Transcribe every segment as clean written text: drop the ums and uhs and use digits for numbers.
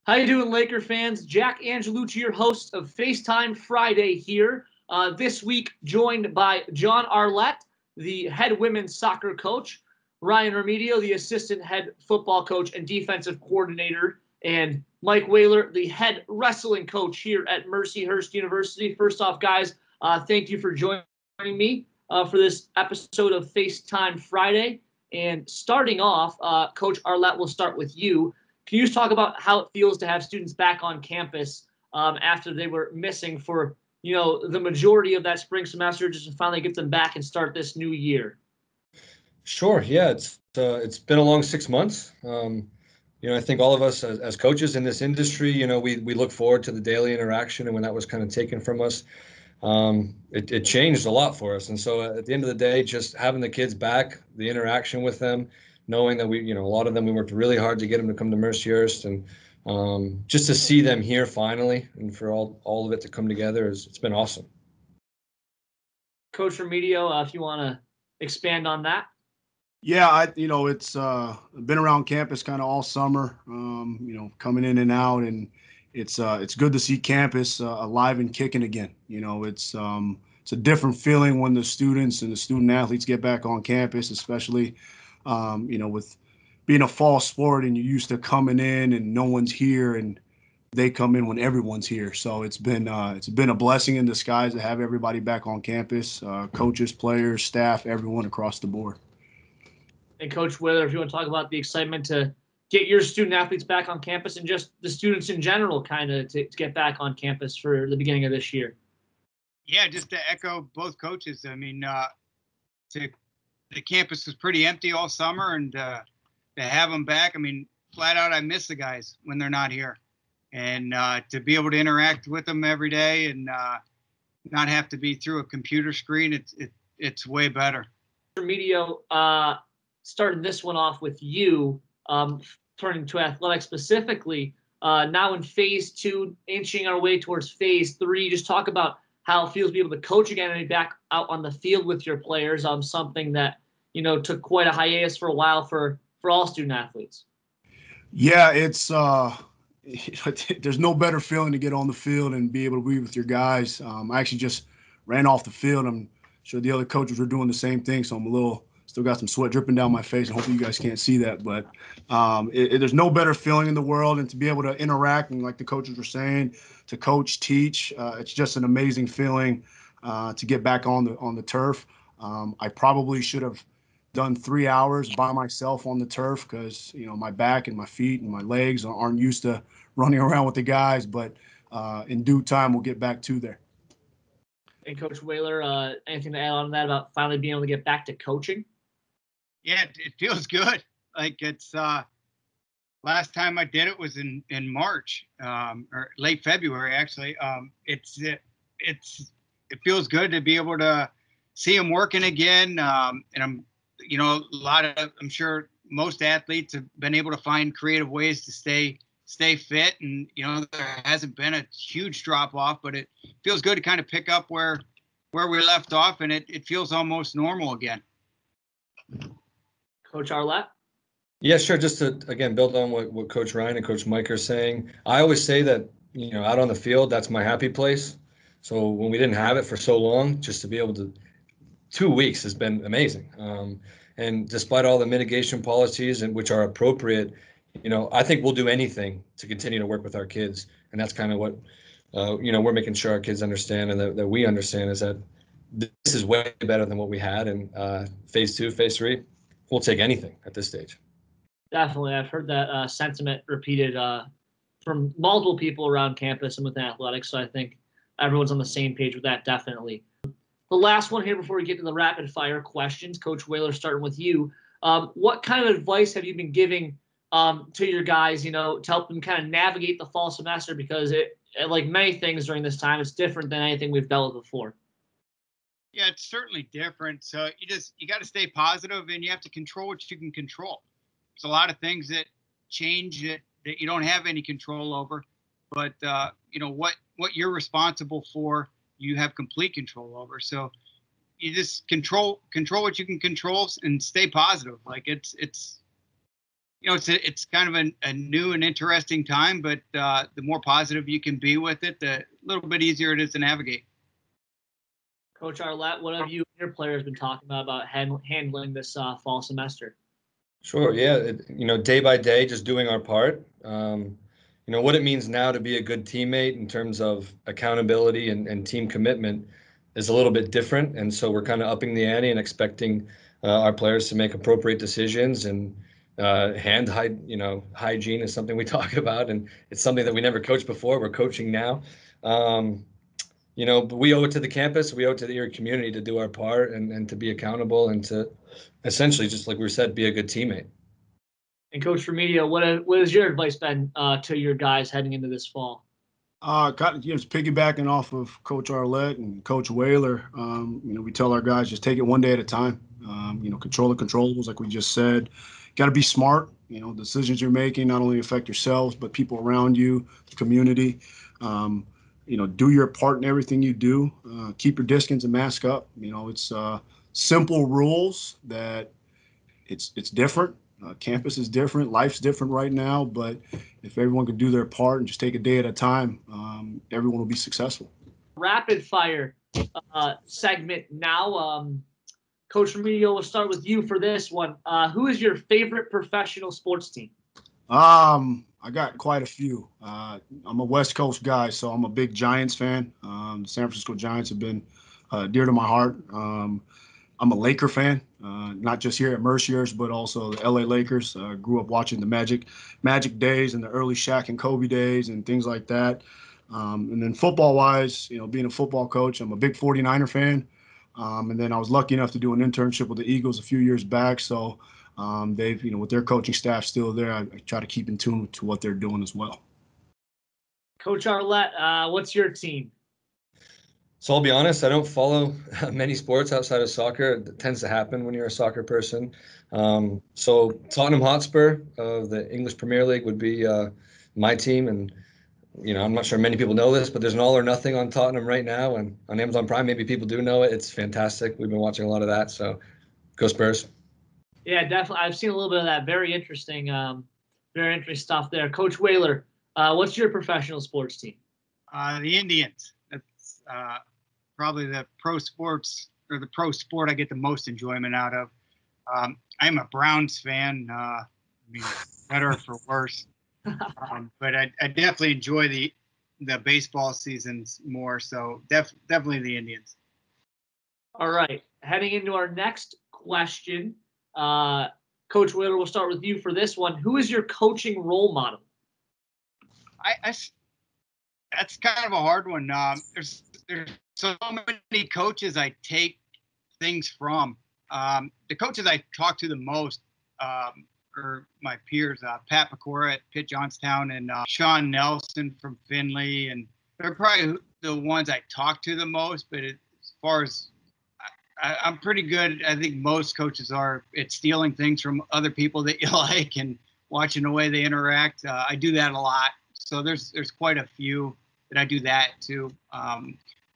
How you doing, Laker fans? Jack Angelucci, your host of Facetime Friday here. This week, joined by Jon Arlet, the head women's soccer coach, Ryan Riemedio, the assistant head football coach and defensive coordinator, and Mike Wehler, the head wrestling coach here at Mercyhurst University. First off, guys, thank you for joining me for this episode of Facetime Friday. And starting off, Coach Arlet, we'll start with you. Can you just talk about how it feels to have students back on campus after they were missing for, the majority of that spring semester, just to finally get them back and start this new year? Sure. Yeah, it's been a long 6 months. I think all of us as coaches in this industry, we look forward to the daily interaction, and when that was kind of taken from us, it changed a lot for us. And so at the end of the day, just having the kids back, the interaction with them, knowing that a lot of them, we worked really hard to get them to come to Mercyhurst, and just to see them here finally, and for all of it to come together, it's been awesome. Coach Riemedio, if you want to expand on that. Yeah, it's been around campus kind of all summer, coming in and out, and it's good to see campus alive and kicking again. It's a different feeling when the students and the student athletes get back on campus, especially, with being a fall sport and you're used to coming in and no one's here, and they come in when everyone's here. So it's been a blessing in disguise to have everybody back on campus, coaches, players, staff, everyone across the board. And Coach Wehler, if you want to talk about the excitement to get your student athletes back on campus and just the students in general kind of to get back on campus for the beginning of this year. Yeah, just to echo both coaches. I mean, the campus was pretty empty all summer, and to have them back, I mean, flat out, I miss the guys when they're not here. And to be able to interact with them every day and not have to be through a computer screen, it's way better. Riemedio, starting this one off with you, turning to athletics specifically, now in phase 2, inching our way towards phase 3. Just talk about how it feels to be able to coach again and be back out on the field with your players, something that, took quite a hiatus for a while for all student athletes. Yeah, it's there's no better feeling to get on the field and be able to be with your guys. I actually just ran off the field. I'm sure the other coaches were doing the same thing, so I'm still got some sweat dripping down my face, and hopefully you guys can't see that. But there's no better feeling in the world, and to be able to interact, and like the coaches were saying, to coach, teach, it's just an amazing feeling to get back on the turf. I probably should have done 3 hours by myself on the turf because, my back and my feet and my legs aren't used to running around with the guys. But in due time, we'll get back to there. And Coach Wehler, anything to add on that about finally being able to get back to coaching? Yeah, it feels good. Like it's last time I did it was in March or late February, actually. It feels good to be able to see them working again. And I'm sure most athletes have been able to find creative ways to stay fit, and there hasn't been a huge drop off, but it feels good to kind of pick up where we left off, and it feels almost normal again. Coach Arlet? Yeah, sure. Just to, again, build on what Coach Ryan and Coach Mike are saying. I always say that, out on the field, that's my happy place. So when we didn't have it for so long, just to be able to, 2 weeks has been amazing. And despite all the mitigation policies, and which are appropriate, I think we'll do anything to continue to work with our kids. And that's kind of what, we're making sure our kids understand, and that we understand, is that this is way better than what we had in phase 2, phase 3. We'll take anything at this stage. Definitely. I've heard that sentiment repeated from multiple people around campus and within athletics. So I think everyone's on the same page with that, definitely. The last one here before we get to the rapid fire questions, Coach Wehler, starting with you. What kind of advice have you been giving to your guys, to help them kind of navigate the fall semester? Because like many things during this time, it's different than anything we've dealt with before. Yeah, it's certainly different. So you got to stay positive, and you have to control what you can control. There's a lot of things that change that you don't have any control over, but what you're responsible for, you have complete control over. So you just control what you can control and stay positive. Like it's it's kind of a new and interesting time, but the more positive you can be with it, the little bit easier it is to navigate. Coach Arlet, what have you and your players been talking about handling this fall semester? Sure. Yeah. Day by day, just doing our part. What it means now to be a good teammate in terms of accountability and team commitment is a little bit different. And so we're kind of upping the ante and expecting our players to make appropriate decisions. And hygiene is something we talk about, and it's something that we never coached before. We're coaching now. But we owe it to the campus, we owe it to the community to do our part and to be accountable and to essentially, just like we said, be a good teammate. And Coach Riemedio, what has your advice been to your guys heading into this fall? Just piggybacking off of Coach Arlet and Coach Wehler, we tell our guys just take it one day at a time. Control the controllables, like we just said. Got to be smart. Decisions you're making not only affect yourselves but people around you, the community. Do your part in everything you do. Keep your distance and mask up. It's simple rules that it's different. Campus is different. Life's different right now. But if everyone could do their part and just take a day at a time, everyone will be successful. Rapid fire segment now. Coach Riemedio, we'll start with you for this one. Who is your favorite professional sports team? I got quite a few. I'm a West Coast guy, so I'm a big Giants fan. The San Francisco Giants have been dear to my heart. I'm a Laker fan, not just here at Mercier's, but also the LA Lakers. Grew up watching the Magic days and the early Shaq and Kobe days and things like that. And then football-wise, being a football coach, I'm a big 49er fan. And then I was lucky enough to do an internship with the Eagles a few years back. So they've, with their coaching staff still there, I try to keep in tune to what they're doing as well. Coach Arlet, what's your team? So I'll be honest, I don't follow many sports outside of soccer. It tends to happen when you're a soccer person. So Tottenham Hotspur of the English Premier League would be my team. And, I'm not sure many people know this, but there's an All or Nothing on Tottenham right now. And on Amazon Prime, maybe people do know it. It's fantastic. We've been watching a lot of that. So go Spurs. Yeah, definitely. I've seen a little bit of that. Very interesting stuff there. Coach Wehler, what's your professional sports team? The Indians. That's probably the pro sports or the pro sport I get the most enjoyment out of. I'm a Browns fan. Better for worse. But I definitely enjoy the baseball seasons more. So definitely the Indians. All right. Heading into our next question. Coach Wehler, we'll start with you for this one. Who is your coaching role model? That's kind of a hard one. There's so many coaches I take things from. The coaches I talk to the most are my peers, Pat Pecora at Pitt Johnstown and Sean Nelson from Findlay. And they're probably the ones I talk to the most. But as far as I'm pretty good. I think most coaches are at stealing things from other people that you like and watching the way they interact. I do that a lot. So there's quite a few that I do that too.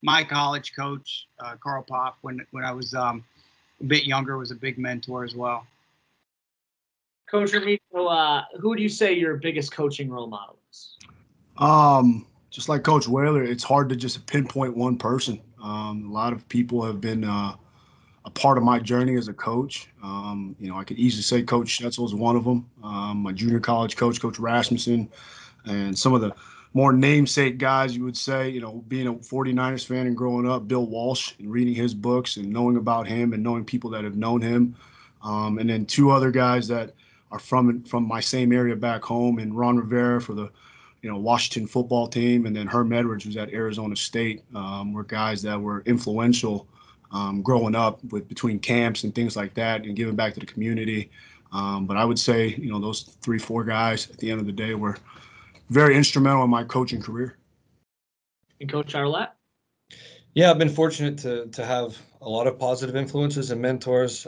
My college coach, Carl Poff, when I was a bit younger, was a big mentor as well. Coach Riemedio, who would you say your biggest coaching role model is? Just like Coach Wehler, it's hard to just pinpoint one person. A lot of people have been a part of my journey as a coach. I could easily say Coach Schnetzel is one of them. My junior college coach, Coach Rasmussen, and some of the more namesake guys, you would say, being a 49ers fan and growing up, Bill Walsh, and reading his books and knowing about him and knowing people that have known him. And then two other guys that are from my same area back home, and Ron Rivera for the Washington football team, and then Herm Edwards, who's at Arizona State, were guys that were influential growing up between camps and things like that and giving back to the community. But I would say, those 3-4 guys at the end of the day were very instrumental in my coaching career. And Coach Arlet? Yeah, I've been fortunate to have a lot of positive influences and mentors.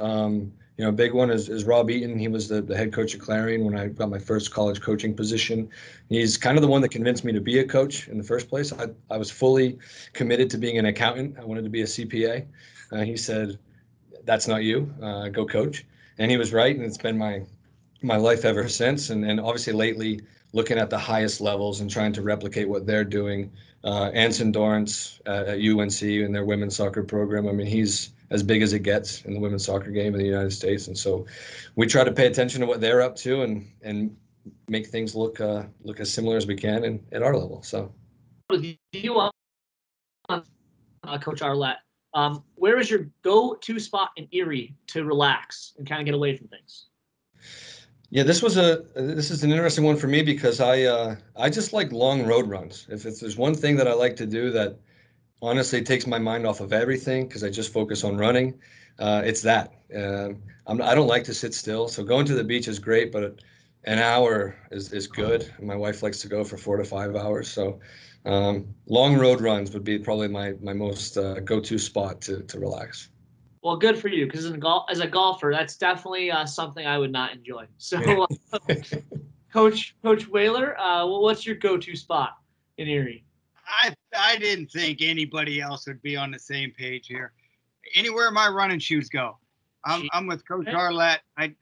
A big one is Rob Eaton. He was the head coach at Clarion when I got my first college coaching position. He's kind of the one that convinced me to be a coach in the first place. I was fully committed to being an accountant. I wanted to be a CPA. He said, "That's not you. Go coach." And he was right, and it's been my my life ever since. And obviously lately looking at the highest levels and trying to replicate what they're doing. Anson Dorrance at UNC in their women's soccer program. I mean, he's as big as it gets in the women's soccer game in the United States. And so we try to pay attention to what they're up to and make things look as similar as we can at our level. So with you on Coach Arlet, where is your go-to spot in Erie to relax and kind of get away from things? Yeah, this is an interesting one for me because I just like long road runs. If there's one thing that I like to do that honestly takes my mind off of everything because I just focus on running, it's that. I don't like to sit still, so going to the beach is great, but an hour is good. My wife likes to go for 4 to 5 hours, so long road runs would be probably my most go-to spot to relax. Well, good for you, because as a golfer, that's definitely something I would not enjoy. So, Coach Wehler, what's your go-to spot in Erie? I didn't think anybody else would be on the same page here. Anywhere my running shoes go, I'm with Coach Arlet. I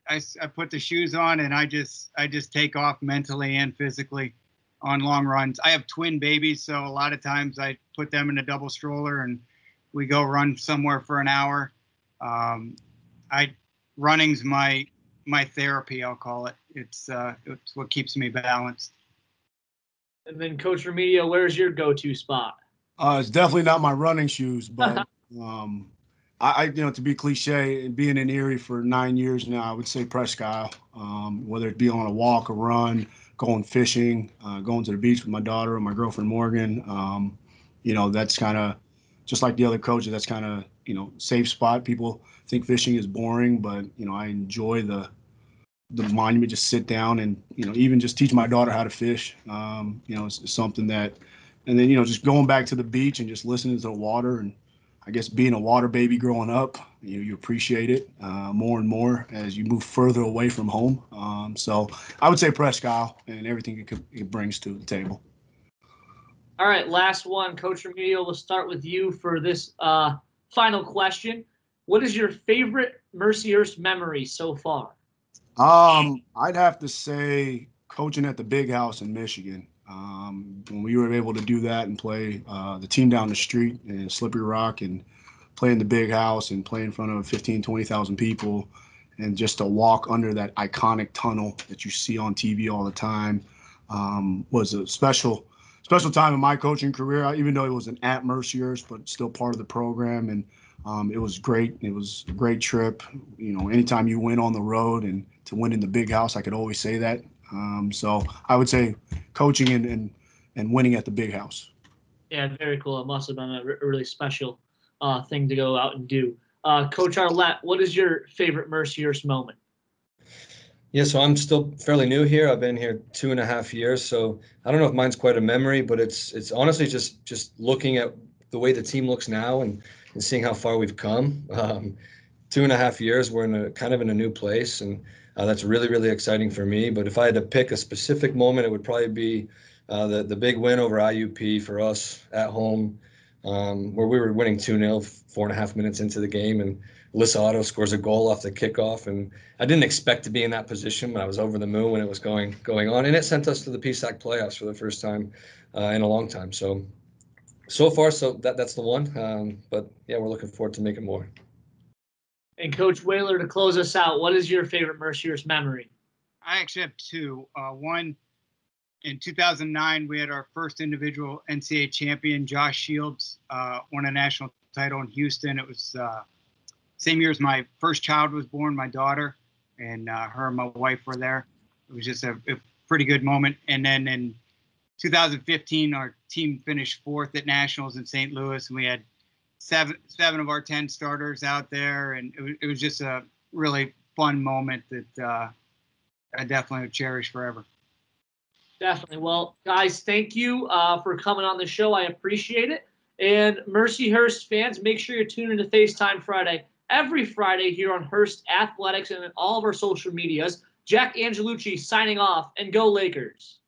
put the shoes on and I just take off mentally and physically on long runs. I have twin babies, so a lot of times I put them in a double stroller and we go run somewhere for an hour. Running's my therapy, I'll call it. It's what keeps me balanced. And then Coach Riemedio, where's your go-to spot? It's definitely not my running shoes, but I to be cliche, and being in Erie for 9 years now, I would say Presque Isle. Whether it be on a walk, a run, going fishing, going to the beach with my daughter or my girlfriend Morgan. That's kind of just like the other coaches. That's kind of safe spot. People think fishing is boring, but I enjoy the monument. Just sit down and even just teach my daughter how to fish. It's something that, and then just going back to the beach and just listening to the water. And I guess being a water baby growing up, you appreciate it more and more as you move further away from home. So I would say Presque Isle and everything it brings to the table. All right, last one. Coach Riemedio, we'll start with you for this final question. What is your favorite Mercyhurst memory so far? I'd have to say coaching at the Big House in Michigan. When we were able to do that and play the team down the street in Slippery Rock and play in the Big House and play in front of 15, 20,000 people and just to walk under that iconic tunnel that you see on TV all the time was a special time in my coaching career, even though it was at Mercyhurst, but still part of the program. And it was great. It was a great trip. Anytime you went on the road and to win in the Big House, I could always say that. So I would say coaching and winning at the Big House. Yeah, very cool. It must have been a really special thing to go out and do. Coach Arlet, what is your favorite Mercyhurst moment? Yeah, so I'm still fairly new here. I've been here 2.5 years, so I don't know if mine's quite a memory, but it's honestly just looking at the way the team looks now and seeing how far we've come. 2.5 years, we're in a new place, and that's really, really exciting for me. But if I had to pick a specific moment, it would probably be the big win over IUP for us at home, where we were winning 2-0, 4.5 minutes into the game, and Alyssa Otto scores a goal off the kickoff. And I didn't expect to be in that position, but I was over the moon when it was going on, and it sent us to the PSAC playoffs for the first time in a long time. So far, that's the one. But yeah, we're looking forward to making more. And Coach Wehler, to close us out, what is your favorite Mercyhurst memory? I actually have two. One, in 2009, we had our first individual NCAA champion, Josh Shields, won a national title in Houston. It was same year as my first child was born, my daughter, and her and my wife were there. It was just a pretty good moment. And then in 2015, our team finished 4th at nationals in St. Louis, and we had seven of our 10 starters out there, and it was just a really fun moment that I definitely would cherish forever. Definitely. Well, guys, thank you for coming on the show. I appreciate it. And Mercyhurst fans, make sure you're tuning into FaceTime Friday every Friday here on Hearst Athletics and in all of our social medias. Jack Angelucci signing off, and go Lakers.